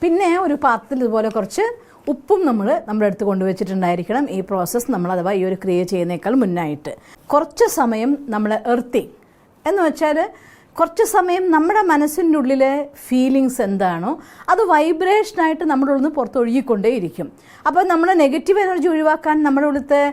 പിന്നെ ഒരു പാത്രത്തിൽ ഇതുപോലെ കുറച്ച് ഉപ്പും നമ്മുടെ അടുത്ത് കൊണ്ടുവച്ചിട്ടുണ്ടായിരിക്കണം. ഈ പ്രോസസ്സ് നമ്മൾ അഥവാ ഈ ഒരു ക്രിയ ചെയ്യുന്നേക്കാൾ മുന്നായിട്ട് കുറച്ച് സമയം നമ്മൾ എർത്തിങ് എന്ന് വെച്ചാൽ കുറച്ച് സമയം നമ്മുടെ മനസ്സിൻ്റെ ഉള്ളിലെ ഫീലിങ്സ് എന്താണോ അത് വൈബ്രേഷനായിട്ട് നമ്മുടെ ഉള്ളിൽ നിന്ന് പുറത്തൊഴുകിക്കൊണ്ടേയിരിക്കും. അപ്പോൾ നമ്മൾ നെഗറ്റീവ് എനർജി ഒഴിവാക്കാൻ നമ്മുടെ ഉള്ളിലത്തെ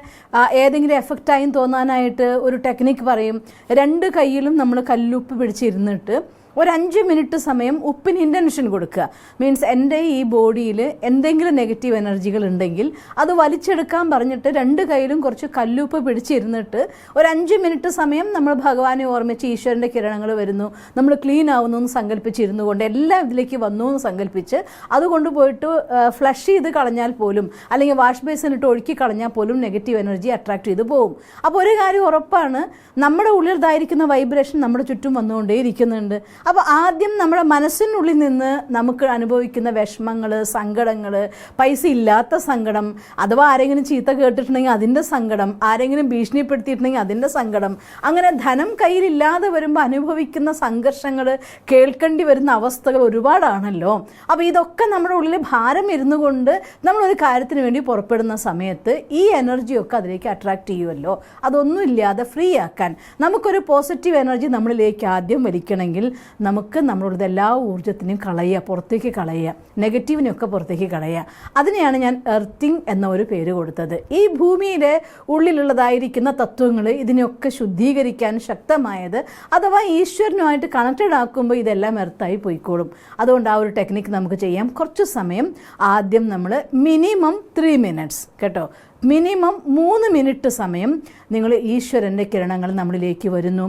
ഏതെങ്കിലും എഫക്റ്റായി തോന്നാനായിട്ട് ഒരു ടെക്നിക്ക് പറയും. 2 കൈയിലും നമ്മൾ കല്ലുപ്പ് പിടിച്ചിരുന്നിട്ട് ഒരു 5 മിനിറ്റ് സമയം ഉപ്പിന് ഇൻറ്റൻഷൻ കൊടുക്കുക. മീൻസ് എൻ്റെ ഈ ബോഡിയിൽ എന്തെങ്കിലും നെഗറ്റീവ് എനർജികൾ ഉണ്ടെങ്കിൽ അത് വലിച്ചെടുക്കാൻ പറഞ്ഞിട്ട് 2 കൈയിലും കുറച്ച് കല്ലുപ്പ് പിടിച്ചിരുന്നിട്ട് ഒരു 5 മിനിറ്റ് സമയം നമ്മൾ ഭഗവാനെ ഓർമ്മിച്ച് ഈശ്വരൻ്റെ കിരണങ്ങൾ വരുന്നു, നമ്മൾ ക്ലീൻ ആവുന്നു എന്ന് സങ്കല്പിച്ചിരുന്നു കൊണ്ട് എല്ലാം ഇതിലേക്ക് വന്നു എന്ന് സങ്കല്പിച്ച് അത് കൊണ്ടുപോയിട്ട് ഫ്ലഷ് ചെയ്ത് കളഞ്ഞാൽ പോലും അല്ലെങ്കിൽ വാഷ് ബേസിനിട്ട് ഒഴുക്കി കളഞ്ഞാൽ പോലും നെഗറ്റീവ് എനർജി അട്രാക്ട് ചെയ്ത് പോകും. അപ്പോൾ ഒരു കാര്യം ഉറപ്പാണ്, നമ്മുടെ ഉള്ളിലായിരിക്കുന്ന വൈബ്രേഷൻ നമ്മുടെ ചുറ്റും വന്നുകൊണ്ടേയിരിക്കുന്നുണ്ട്. അപ്പോൾ ആദ്യം നമ്മുടെ മനസ്സിനുള്ളിൽ നിന്ന് നമുക്ക് അനുഭവിക്കുന്ന വിഷമങ്ങൾ, സങ്കടങ്ങൾ, പൈസ ഇല്ലാത്ത സങ്കടം, അഥവാ ആരെങ്കിലും ചീത്ത കേട്ടിട്ടുണ്ടെങ്കിൽ അതിൻ്റെ സങ്കടം, ആരെങ്കിലും ഭീഷണിപ്പെടുത്തിയിട്ടുണ്ടെങ്കിൽ അതിൻ്റെ സങ്കടം, അങ്ങനെ ധനം കയ്യിലില്ലാതെ വരുമ്പോൾ അനുഭവിക്കുന്ന സംഘർഷങ്ങൾ, കേൾക്കേണ്ടി വരുന്ന അവസ്ഥകൾ ഒരുപാടാണല്ലോ. അപ്പോൾ ഇതൊക്കെ നമ്മുടെ ഉള്ളിൽ ഭാരം ഇരുന്നു കൊണ്ട് നമ്മളൊരു കാര്യത്തിന് വേണ്ടി പുറപ്പെടുന്ന സമയത്ത് ഈ എനർജിയൊക്കെ അതിലേക്ക് അട്രാക്റ്റ് ചെയ്യുമല്ലോ. അതൊന്നുമില്ലാതെ ഫ്രീ ആക്കാൻ നമുക്കൊരു പോസിറ്റീവ് എനർജി നമ്മളിലേക്ക് ആദ്യം വലിക്കണമെങ്കിൽ നമുക്ക് നമ്മളുടെ എല്ലാ ഊർജ്ജത്തിനെയും പുറത്തേക്ക് കളയുക, നെഗറ്റീവിനെയൊക്കെ പുറത്തേക്ക് കളയുക. അതിനെയാണ് ഞാൻ എർത്തിങ് എന്ന ഒരു പേര് കൊടുത്തത്. ഈ ഭൂമിയിലെ ഉള്ളിലുള്ളതായിരിക്കുന്ന തത്വങ്ങൾ ഇതിനെയൊക്കെ ശുദ്ധീകരിക്കാൻ ശക്തമായത് അഥവാ ഈശ്വരനുമായിട്ട് കണക്റ്റഡ് ആക്കുമ്പോൾ ഇതെല്ലാം എർത്തായി പോയിക്കോളും. അതുകൊണ്ട് ആ ഒരു ടെക്നിക്ക് നമുക്ക് ചെയ്യാം. കുറച്ച് സമയം ആദ്യം നമ്മൾ മിനിമം 3 മിനിറ്റ്സ് കേട്ടോ, മിനിമം 3 മിനിറ്റ് സമയം നിങ്ങൾ ഈശ്വരൻ്റെ കിരണങ്ങൾ നമ്മളിലേക്ക് വരുന്നു.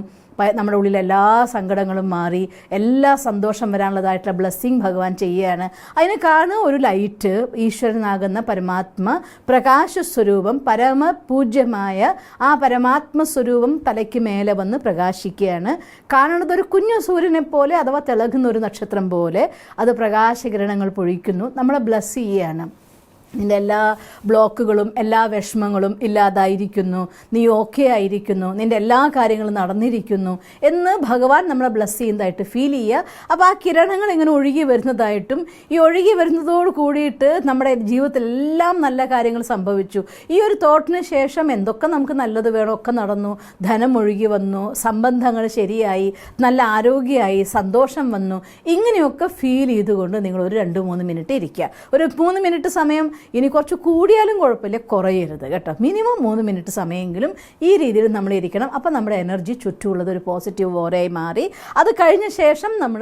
നമ്മുടെ ഉള്ളിൽ എല്ലാ സങ്കടങ്ങളും മാറി എല്ലാ സന്തോഷം വരാനുള്ളതായിട്ടുള്ള ബ്ലെസ്സിങ് ഭഗവാൻ ചെയ്യുകയാണ്. അതിന് കാണുക ഒരു ലൈറ്റ്, ഈശ്വരനാകുന്ന പരമാത്മ പ്രകാശ സ്വരൂപം, പരമപൂജ്യമായ ആ പരമാത്മ സ്വരൂപം തലയ്ക്ക് മേലെ വന്ന് പ്രകാശിക്കുകയാണ്. കാണുന്നത് ഒരു കുഞ്ഞു സൂര്യനെ പോലെ അഥവാ തിളങ്ങുന്ന ഒരു നക്ഷത്രം പോലെ അത് പ്രകാശകിരണങ്ങൾ പൊഴിക്കുന്നു, നമ്മളെ ബ്ലെസ് ചെയ്യുകയാണ്. നിൻ്റെ എല്ലാ ബ്ലോക്കുകളും എല്ലാ വിഷമങ്ങളും ഇല്ലാതായിരിക്കുന്നു, നീ ഓക്കെ ആയിരിക്കുന്നു, നിൻ്റെ എല്ലാ കാര്യങ്ങളും നടന്നിരിക്കുന്നു എന്ന് ഭഗവാൻ നമ്മളെ ബ്ലെസ് ചെയ്യുന്നതായിട്ട് ഫീൽ ചെയ്യുക. അപ്പോൾ ആ കിരണങ്ങൾ ഇങ്ങനെ ഒഴുകി വരുന്നതായിട്ടും ഈ ഒഴുകി വരുന്നതോട് കൂടിയിട്ട് നമ്മുടെ ജീവിതത്തിൽ എല്ലാം നല്ല കാര്യങ്ങൾ സംഭവിച്ചു, ഈ ഒരു തോട്ടിന് ശേഷം എന്തൊക്കെ നമുക്ക് നല്ലത് വേണോ ഒക്കെ നടന്നു, ധനം ഒഴുകി വന്നു, സംബന്ധങ്ങൾ ശരിയായി, നല്ല ആരോഗ്യമായി, സന്തോഷം വന്നു, ഇങ്ങനെയൊക്കെ ഫീൽ ചെയ്തുകൊണ്ട് നിങ്ങൾ ഒരു 2-3 മിനിറ്റ് ഇരിക്കുക. ഒരു 3 മിനിറ്റ് സമയം ഇനി കുറച്ച് കൂടിയാലും കുഴപ്പമില്ല, കുറയരുത് കേട്ടോ. മിനിമം 3 മിനിറ്റ് സമയമെങ്കിലും ഈ രീതിയിൽ നമ്മൾ ഇരിക്കണം. അപ്പോൾ നമ്മുടെ എനർജി ചുറ്റുമുള്ളത് ഒരു പോസിറ്റീവ് ഓരയായി മാറി. അത് കഴിഞ്ഞ ശേഷം നമ്മൾ